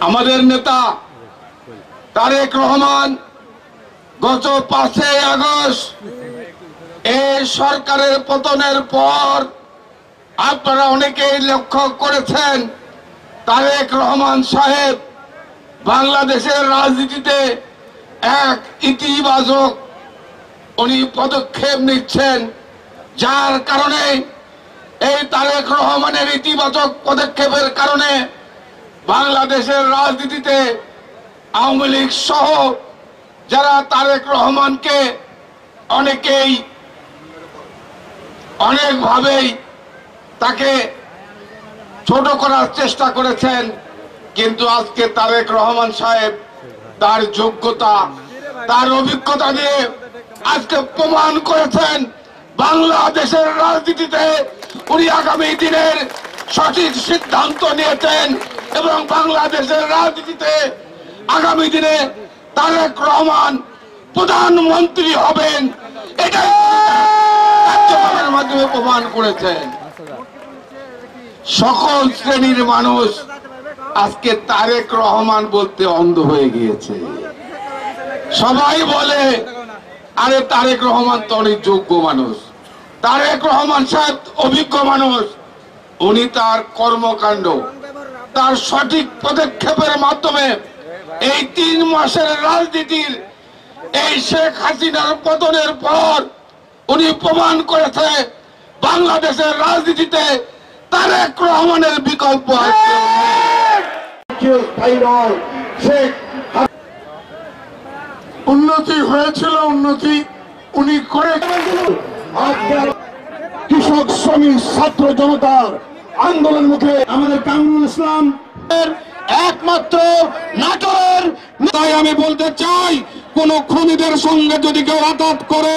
আমাদের নেতা তারেক রহমান গত 5 আগস্ট এই সরকারের পতনের পর আপনারা অনেকেই লক্ষ্য করেছেন তারেক রহমান সাহেব বাংলাদেশের রাজনীতিতে এক ইতিবাচক উনি পদক্ষেপ নিচ্ছেন, যার কারণে এই তারেক রহমানের ইতিবাচক পদক্ষেপের কারণে বাংলাদেশের রাজনীতিতে আওয়ামী লীগ সহ যারা তারেক রহমানকে অনেকভাবেই তাকে ছোট করার চেষ্টা করেছেন, কিন্তু আজকে তারেক রহমান সাহেব তার যোগ্যতা তার অভিজ্ঞতা দিয়ে আজকে প্রমাণ করেছেন বাংলাদেশের রাজনীতিতে উনি আগামী দিনের সঠিক সিদ্ধান্ত নিয়েছেন এবং বাংলাদেশের রাজনীতিতে আগামী দিনে তারেক রহমান প্রধানমন্ত্রী হবেন, এটাই কার্যক্রমের মাধ্যমে প্রমাণ করেছেন। সকল শ্রেণীর মানুষ আজকে তারেক রহমান বলতে অন্ধ হয়ে গিয়েছে। সবাই বলে আরে তারেক রহমান তো অনেক যোগ্য মানুষ, তারেক রহমান সাহেব অভিজ্ঞ মানুষ, উনি তার কর্মকাণ্ড তার সঠিক পদক্ষেপের মাধ্যমে এই 3 মাসের রাজনীতির এই শেখ হাসিনার পতনের পর উনি প্রমাণ করেছে বাংলাদেশের রাজনীতিতে তারেক রহমানের বিকল্প আছে। উন্নতি হয়েছিল, উন্নতি উনি করে কৃষক শ্রমিক ছাত্র জনতার আন্দোলন মুখে আমাদের কামরুল ইসলাম একমাত্র নাটোরের। তাই আমি বলতে চাই কোন খুনিদের সঙ্গে যদি কেউ আঘাত করে